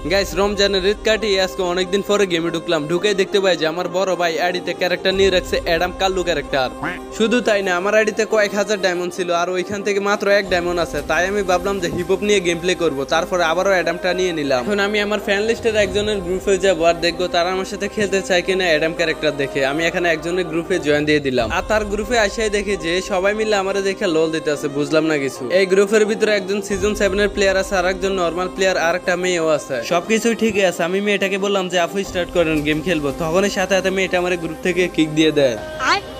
Guys রমজানের ঈদ কাটিয়ে আজকে অনেকদিন পরে গেমে ঢুকলাম। ঢুকে দেখতে পাই যে আমার বড় ভাই আইডিতে ক্যারেক্টার নিয়ে রাখছে অ্যাডাম কাল্লু ক্যারেক্টার। শুধু তাই না, আমার আইডিতে কয়েক হাজার ডায়মন্ড ছিল আর ওইখান থেকে মাত্র 1 ডায়মন্ড আছে। তাই আমি ভাবলাম যে হিপ হপ নিয়ে গেম প্লে করবো, তারপরে আবারও অ্যাডামটা নিয়ে নিলাম। এখন আমি আমার ফ্যান লিস্টের একজনের গ্রুপে যাবো আর দেখবো তারা আমার সাথে খেলতে চায় কিনা অ্যাডাম ক্যারেক্টার দেখে। আমি এখানে একজনের গ্রুপে জয়েন দিয়ে দিলাম আর তার গ্রুপে আসাই দেখি যে সবাই মিলে আমার দেখে লোল দিতে আছে, বুঝলাম না কিছু। এই গ্রুপের ভিতরে একজন সিজন 7 এর প্লেয়ার আছে আর একজন নর্মাল প্লেয়ার আর একটা মেয়েও আছে। সবকিছুই ঠিকই আছে। আমি মেয়েটাকে বললাম যে আপু স্টার্ট করেন গেম খেলবো, তখনই সাথে সাথে মেয়েটা আমার গ্রুপ থেকে কিক দিয়ে দেয়।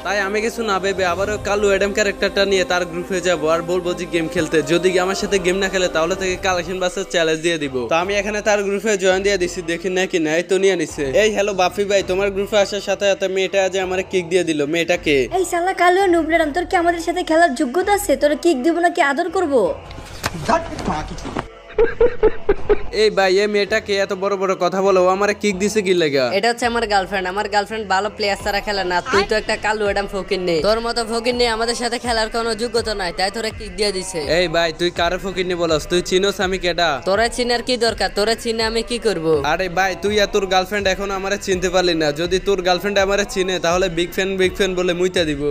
তাই আমি কিছু না ভেবে আবারও কালু অ্যাডাম ক্যারেক্টারটা নিয়ে তার গ্রুপে যাবো আর বলবো যে গেম খেলতে। যদি আমার সাথে গেম না খেলে তাহলে থেকে কালেকশন বাসের চ্যালেঞ্জ দিয়ে দিব। তো আমি এখানে তার গ্রুপে জয়েন দিয়ে দিছি, দেখি নাকি নাই তো নিয়ে নিছে। এই হ্যালো বাফি ভাই, তোমার গ্রুপে আসার সাথে সাথে মেয়েটা যে আমার কিক দিয়ে দিল। মেয়েটা কে? এই শালা কালু নুবলেরাম, তোর কি আমাদের সাথে খেলার যোগ্যতা আছে? তোর কিক দিব নাকি আদর করব? এই ভাই এই মেয়েটা কে এত বড় বড় কথা বলো? ও আমারে কিক দিছে কি লাগা? এটা হচ্ছে আমার গার্লফ্রেন্ড। আমার গার্লফ্রেন্ড ভালো প্লেয়ার ছাড়া খেলে না। তুই তো একটা কালু অ্যাডাম ফকির নেই, তোর মতো ফকির নেই আমাদের সাথে খেলার কোনো যোগ্যতা নাই, তাই তোরা কিক দিয়ে দিছে। এই ভাই তুই কারে ফকির নি বলস? তুই চিনোস আমি কেডা? তোরা চিনার কি দরকার? তোরা চিনে আমি কি করব? আরে ভাই তুই আর তোর গার্লফ্রেন্ড এখন আমারে চিনতে পারলি না। যদি তোর গার্লফ্রেন্ড আমারে চিনে তাহলে বিগ ফ্যান বলে মুইতা দিব।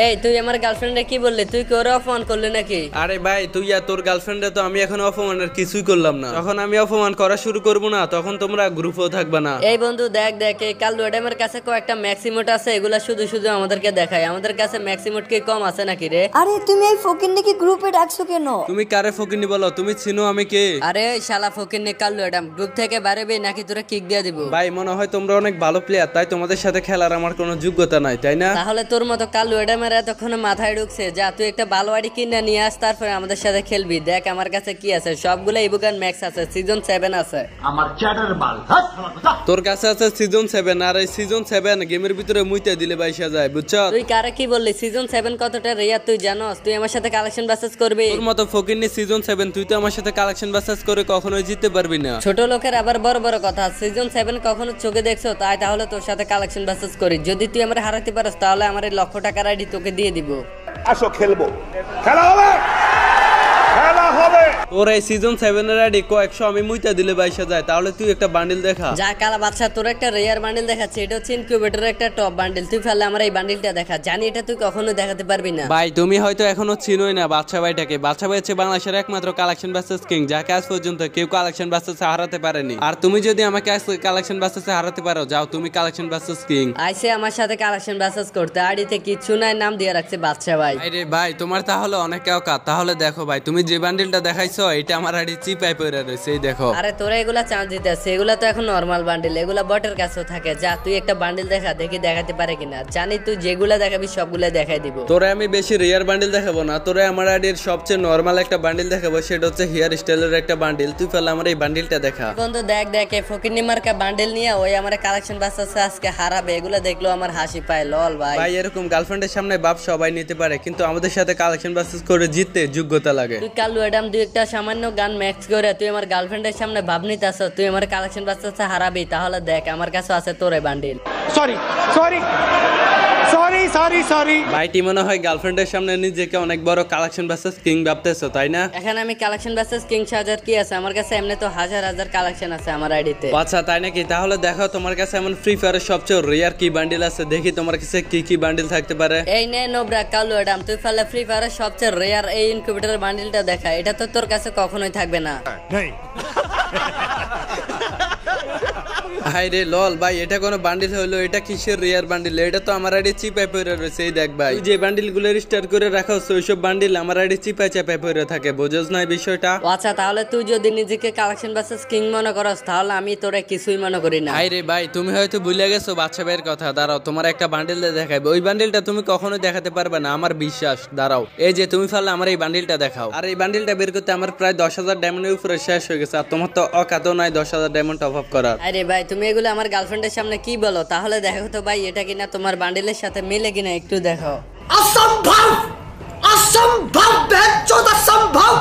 এই তুই আমার গার্লফ্রেন্ডে কি বললি? তুই কি ওরে অপমান করলি নাকি? আরে ভাই তুই আর তোর গার্লফ্রেন্ডে তো আমি এখন অপমানের কিছুই করলাম না। যখন আমি অপমান করা শুরু করবো না তখন তোমরা গ্রুপেও থাকবে না। এই বন্ধু দেখ এই কালু অ্যাডামের কাছে কয়েকটা ম্যাক্সিমোট আছে, এগুলা শুধু শুধু আমাদেরকে দেখায়। আমাদের কাছে ম্যাক্সিমোট কি কম আছে নাকি রে? আরে তুমি এই ফকিন্নিকে গ্রুপে ডাকছো কেন? তুমি কারে ফকিন্নি বলো? তুমি চিনো আমি কে? আরে ওই শালা ফকিন্নি কালু অ্যাডাম গ্রুপ থেকে বাড়াবে নাকি তোরা কিক দিয়ে দিব? ভাই মনে হয় তোমরা অনেক ভালো প্লেয়ার, তাই তোমাদের সাথে খেলার আমার কোনো যোগ্যতা নাই, তাই না? তাহলে তোর মতো কালু অ্যাডামের এতক্ষণে মাথায় ঢুকছে। যা তুই একটা ভালো আইডি কিনে নিয়ে আস, তারপরে আমাদের সাথে খেলবি। দেখ আমার কাছে কি আছে, সবগুলো ইবুকান ম্যাক্স আছে, সিজন 7 আছে। আমার চ্যাটার বাল তোর কাছে আছে সিজন 7 আর এই সিজন 7 গেমের ভিতরে মুইতে দিলে বাইসা যায়, বুঝছো? তুই কারে কি বললি? সিজন 7 কতটা রেয়ার তুই জানোস? তুই আমার সাথে কালেকশন বাসেস করবি? তোর মতো ফকিন্নি সিজন 7 তুই তো আমার সাথে কালেকশন বাসেস করে কখনোই জিততে পারবি না। ছোট লোকের আবার বড় বড় কথা। সিজন 7 কখনো চোখে দেখছো? তাহলে তোর সাথে কালেকশন বাসেস করি। যদি তুই আমার হারাতে পারস তাহলে আমার এই লক্ষ টাকার আইডি তোকে দিয়ে দিব। আসো খেলবো, খেলা হবে, খেলা হবে। তোর এই সিজন 7 এর আইডি কয়েকশো আমি মুইতা দিলে বাইসা যায়, তাহলে তুই একটা বান্ডিল দেখা। যা কালা বাদশা, তোর একটা রেয়ার বান্ডিল দেখাচ্ছে। এটা হচ্ছে ইনকিউবেটরের একটা টপ বান্ডিল। তুই ফেললে আমার এই বান্ডিলটা দেখা। জানি এটা তুই কখনো দেখাতে পারবি না। ভাই তুমি হয়তো এখনো চিনোই না বাদশা ভাইটাকে। বাদশা ভাই হচ্ছে বাংলাদেশের একমাত্র কালেকশন বাসেস কিং, যাকে আজ পর্যন্ত কেউ কালেকশন বাসেসে হারাতে পারেনি। আর তুমি যদি আমাকে আজ কালেকশন বাসেসে হারাতে পারো, যাও তুমি কালেকশন বাসেস কিং। আইসে আমার সাথে কালেকশন বাসেস করতে। আইডিতে কিছু নাই, নাম দিয়ে রাখছে বাদশা ভাই। আরে ভাই তোমার তাহলে অনেক কাজ। তাহলে দেখো ভাই, তুমি যে বান্ডিলটা দেখাইছো এটা আমার আইডি চিপাই পড়ে রয়েছে, এই দেখো। আরে তোরা এগুলা চান্স দিতে আছে, এগুলা তো এখন নরমাল বান্ডিল, এগুলা বটের কাছেও থাকে। যা তুই একটা বান্ডিল দেখা, দেখি দেখাতে পারে কিনা। জানি তুই যেগুলা দেখাবি সবগুলা দেখাই দিব। তোরে আমি বেশি রেয়ার বান্ডিল দেখাবো না, তোরে আমার আইডির সবচেয়ে নরমাল একটা বান্ডিল দেখাবো, সেটা হচ্ছে হেয়ার স্টাইলের একটা বান্ডিল। তুই ফেলে আমার এই বান্ডিলটা দেখা। বন্ধু দেখ এই ফকিন্নি মার্কা বান্ডিল নিয়ে ওই আমার কালেকশন বাসেস আজকে হারাবে। এগুলা দেখলো আমার হাসি পায়। লল ভাই ভাই এরকম গার্লফ্রেন্ডের সামনে বাপ সবাই নিতে পারে, কিন্তু আমাদের সাথে কালেকশন বাসেস করে জিততে যোগ্যতা লাগে। তুই কালু অ্যাডাম দুই একটা সামান্য গান ম্যাক্স করে তুই আমার গার্লফ্রেন্ডের সামনে ভাব নিতে আসো, তুই আমার কালেকশন বাসেস হারাবি। তাহলে দেখ আমার কাছে আছে তোরে bundle. Sorry sorry sorry sorry sorry. ভাইটি মনে হয় গার্লফ্রেন্ডের সামনে নিজেকে অনেক বড় কালেকশন বাসেস কিং ভাবতেছো, তাই না? এখানে আমি কালেকশন বাসেস কিং সাজার কি আছে? আমার কাছে এমনি তো হাজার হাজার কালেকশন আছে আমার আইডিতে। আচ্ছা তাই নাকি? তাহলে দেখো তোমার কাছে এমন ফ্রি ফায়ারের সবচেয়ে রেয়ার কি বান্ডিল আছে, দেখি তোমার কাছে কি কি বান্ডিল থাকতে পারে। এই নে নোবরা কালু অ্যাডাম, তুই ফেলে ফ্রি ফায়ারের সবচেয়ে রেয়ার এই ইনকিউবেটরের বান্ডিলটা দেখা। এটা তো তোর কাছে কখনোই থাকবে না। হাই রে লল ভাই, এটা কোনো বান্ডিল হইলো? এটা কিসের রেয়ার বান্ডিল? এটা তো আমার আইডি চিপাই পড়ে রয়েছে, এই দেখ ভাই। যে বান্ডিল গুলো রিস্টার করে রাখো ওইসব বান্ডিল আমার আইডি চিপাই চাপাই পড়ে থাকে, বুঝোস না এই বিষয়টা? আচ্ছা তাহলে তুই যদি নিজেকে কালেকশন বাসেস কিং মনে করস তাহলে আমি তোরে কিছুই মনে করি না। হাই রে ভাই তুমি হয়তো ভুলে গেছো বাচ্চা ভাইয়ের কথা। দাঁড়াও তোমার একটা বান্ডিল দেখাইবে, ওই বান্ডিলটা তুমি কখনো দেখাতে পারবে না আমার বিশ্বাস। দাঁড়াও এই যে তুমি ফেললে আমার এই বান্ডিলটা দেখাও। আর এই বান্ডিলটা বের করতে আমার প্রায় 10,000 ডায়মন্ডের উপরে শেষ হয়ে গেছে, আর তোমার তো অকাতও নাই 10,000 ডায়মন্ড টপ আপ করার। আরে ভাই তুমি এগুলো আমার গার্লফ্রেন্ডের সামনে কি বলো? তাহলে দেখো তো ভাই এটা কিনা তোমার বান্ডিলের সাথে মিলে কিনা একটু দেখো। অসম্ভব অসম্ভব বেচোদ অসম্ভব।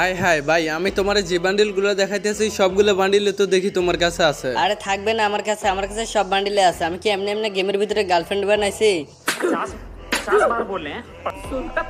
আয় হায় ভাই, আমি তোমার যে বান্ডিল গুলো দেখাইতেছি সবগুলো বান্ডিল তো দেখি তোমার কাছে আছে। আরে থাকবে না আমার কাছে? আমার কাছে সব বান্ডিলে আছে। আমি কি এমনি এমনি গেমের ভিতরে গার্লফ্রেন্ড বানাইছি? 50 बार बोले हैं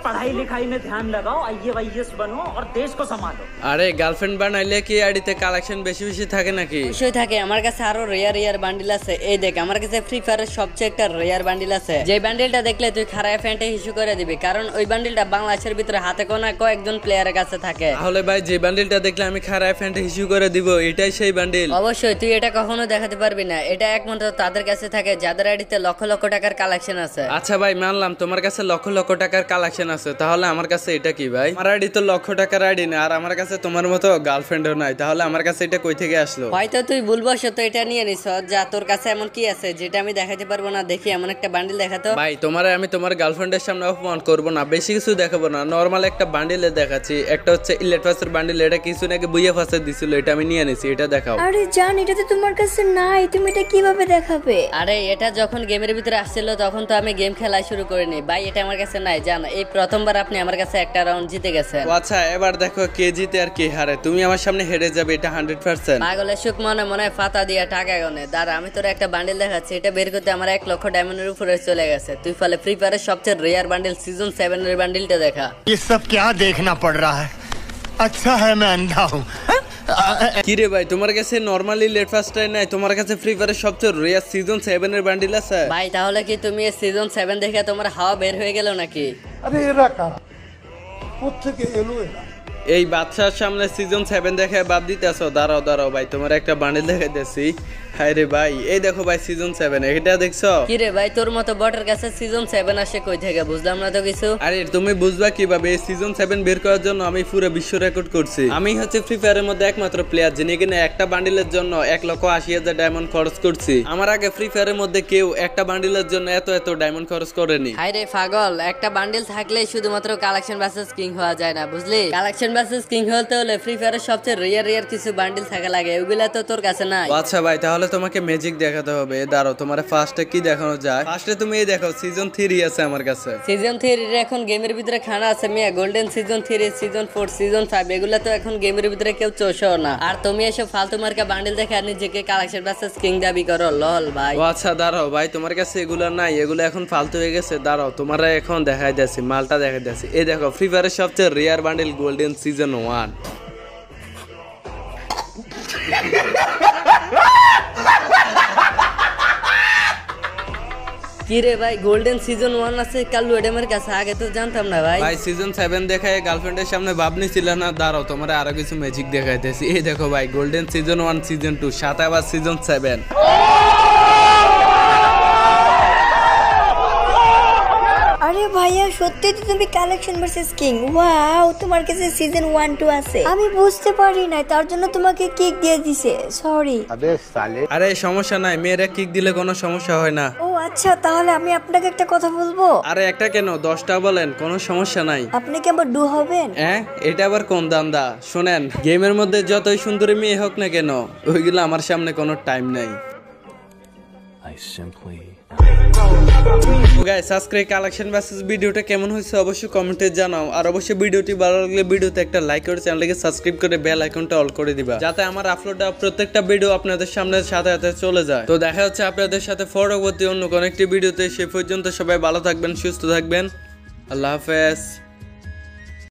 पढ़ाई लिखाई में ध्यान लगाओ IAS बनो और देश को संभालो। আরে গার্লফ্রেন্ড বানাইলে কি আইডিতে কালেকশন বেশি বেশি থাকে নাকি? অবশ্যই থাকে, আমার কাছে আরো রেয়ার বান্ডিল আছে। এই দেখ আমার কাছে ফ্রি ফায়ারের সবচেয়ে একটা রেয়ার বান্ডিল আছে, যে বান্ডিলটা দেখলে তুই খারাপ ফ্যান্টে ইস্যু করে দিবি, কারণ ওই বান্ডিলটা বাংলাদেশের ভিতরে হাতে কোনা কয়েকজন প্লেয়ারের কাছে থাকে। তাহলে ভাই যে বান্ডিলটা দেখলে আমি খারাপ ফ্যান্টে ইস্যু করে দিব, এটাই সেই বান্ডিল? অবশ্যই, তুই এটা কখনো দেখাতে পারবি না, এটা একমাত্র তাদের কাছে থাকে যাদের আইডিতে লক্ষ লক্ষ টাকার কালেকশন আছে। আচ্ছা ভাই মানলাম তোমার কাছে লক্ষ লক্ষ টাকার কালেকশন আছে, তাহলে আমার কাছে এটা কি ভাই? আমার আইডি তো লক্ষ টাকার আইডি না, আর আমার কাছে তোমার মতো গার্লফ্রেন্ডও নাই, তাহলে আমার কাছে এটা কই থেকে আসলো? হয়তো তুই ভুলবশত এটা নিয়ে নিছ, যা তোর কাছে এমন কি আছে যেটা আমি দেখাতে পারবো না? দেখি এমন একটা বান্ডিল দেখাতো। ভাই আমি তোমার গার্লফ্রেন্ডের সামনে অপমান করবো না, বেশি কিছু দেখাবো না, নরমাল একটা বান্ডিলে দেখাচ্ছি। একটা হচ্ছে ইলেট ফাসের বান্ডিল, এটা কিছু নাকি বুইয়া ফাসে দিছিল, এটা আমি নিয়ে নিছি, এটা দেখাও। আরে জান, এটা তো তোমার কাছে নাই, তুমি এটা কিভাবে দেখাবে? আরে এটা যখন গেমের ভিতরে আসছিল তখন তো আমি গেম খেলা শুরু করিনি ভাই, এটা আমার কাছে নাই। জান, এই প্রথমবার আপনি আমার কাছে একটা রাউন্ড জিতে গেছেন। আচ্ছা এবার দেখো কে জিতে আর কে হারে, তুমি আমার সামনে হেরে যাবে, এটা 100%। পাগলের সুখ মনে মনে ফাতা দিয়া টাকা গনে। দাঁড়া আমি তোর একটা বান্ডিল দেখাচ্ছি, এটা বের করতে আমার 1 লক্ষ ডায়মন্ডের উপরে চলে গেছে। তুই ফলে ফ্রি ফায়ারের সবচেয়ে রেয়ার বান্ডিল সিজন 7 এর বান্ডিলটা দেখা। ये सब क्या देखना पड़ रहा है? अच्छा है मैं अंधा हूँ। কি রে ভাই, তোমার কাছে নরমালি লেট ফাস্টাই নাই, তোমার কাছে ফ্রি ফায়ারের সবচেয়ে রেয়ার সিজন 7 এর বান্ডিল আছে? ভাই তাহলে কি তুমি এই সিজন 7 দেখে তোমার হাওয়া বের হয়ে গেল নাকি? এই বাদশার সামনে সিজন 7 দেখে বাদ দিতেছো? দাঁড়াও ভাই, তোমার একটা বান্ডিল দেখাইতেছি। হায় রে ভাই, এই দেখো ভাই সিজন 7, এটা দেখছো? কি রে ভাই, তোর মতো বটের কাছে সিজন 7 আসে কই থেকে? বুঝলাম না তো কিছু। আরে তুমি বুঝবা কিভাবে? এই সিজন 7 বের করার জন্য আমি পুরো বিশ্ব রেকর্ড করছি। আমি হচ্ছে ফ্রি ফায়ারের মধ্যে একমাত্র প্লেয়ার যিনি কিনা একটা বান্ডিলের জন্য 1,80,000 ডায়মন্ড খরচ করছি। আমার আগে ফ্রি ফায়ারের মধ্যে কেউ একটা বান্ডিলের জন্য এত ডায়মন্ড খরচ করেনি। হায় রে পাগল, একটা বান্ডিল থাকলেই শুধুমাত্র কালেকশন ভার্সেস কিং হওয়া যায় না, বুঝলি? কালেকশন ভার্সেস কিং হতে হলে ফ্রি ফায়ারের সবচেয়ে রেয়ার কিছু বান্ডিল থাকা লাগে, ওগুলা তো তোর কাছে নাই। আচ্ছা ভাই, তাহলে তোমাকে ম্যাজিক দেখাতে হবে। দাঁড়াও, তোমার ফার্স্টে কি দেখানো যায়? ফার্স্টে তুমি এই দেখো সিজন 3 আছে আমার কাছে। সিজন 3 এর এখন গেমের ভিতরে খানা আছে মিয়া, গোল্ডেন সিজন 3, সিজন 4, সিজন 5, এগুলা তো এখন গেমের ভিতরে কেউ চোষো না। আর তুমি এসব ফালতু মার্কা বান্ডিল দেখে আর নিজেকে কালেকশন ভার্সেস কিং দাবি করো, লল ভাই। আচ্ছা দাঁড়াও ভাই, তোমার কাছে এগুলো নাই, এগুলো এখন ফালতু হয়ে গেছে। দাঁড়াও, তোমারা এখন দেখাই দিয়েছি, মালটা দেখাই দিয়েছি। এই দেখো ফ্রি ফায়ারের সবচেয়ে রেয়ার বান্ডিল গোল্ডেন সিজন 1। কি রে ভাই, গোল্ডেন সিজন 1 আছে কাল্লু এডেমের কাছে? আগে তো জানতাম না ভাই। ভাই সিজন 7 দেখায় গার্লফ্রেন্ডের সামনে ভাবনি ছিল না? দাঁড়াও, তোমরা আরো কিছু ম্যাজিক দেখাইতেছি। এই দেখো ভাই, গোল্ডেন সিজন 1, সিজন 2, সাথে আবার সিজন 7। আরে ভাইয়া, সত্যি তো তুমি কালেকশন ভার্সেস কিং, ওয়াও, তোমার কাছে সিজন 1, 2 আছে। আমি বুঝতে পারি না, তার জন্য তোমাকে কিক দিয়ে দিছে, সরি। আরে সমস্যা নাই, মেয়েরা কিক দিলে কোনো সমস্যা হয় না। ও আচ্ছা, তাহলে আমি আপনাকে একটা কথা বলবো। আরে একটা কেন, 10টা বলেন, কোনো সমস্যা নাই। আপনি কি আবার ডু হবেন? হ্যাঁ, এটা আবার কোন দান্দা? শোনেন, গেমের মধ্যে যতই সুন্দরী মেয়ে হোক না কেন, ওইগুলো আমার সামনে কোনো টাইম নাই। গাইস, আজকের কালেকশন ভার্সেস ভিডিওটা কেমন হয়েছে অবশ্যই কমেন্টে জানাও। আর অবশ্যই ভিডিওটি ভালো লাগলে ভিডিওতে একটা লাইক করে চ্যানেলকে সাবস্ক্রাইব করে বেল আইকনটা অল করে দিবা, যাতে আমার আপলোড প্রত্যেকটা ভিডিও আপনাদের সামনে সাথে সাথে চলে যায়। তো দেখা হচ্ছে আপনাদের সাথে পরবর্তী অন্য কোনো একটি ভিডিওতে। সে পর্যন্ত সবাই ভালো থাকবেন, সুস্থ থাকবেন। আল্লাহ হাফেজ।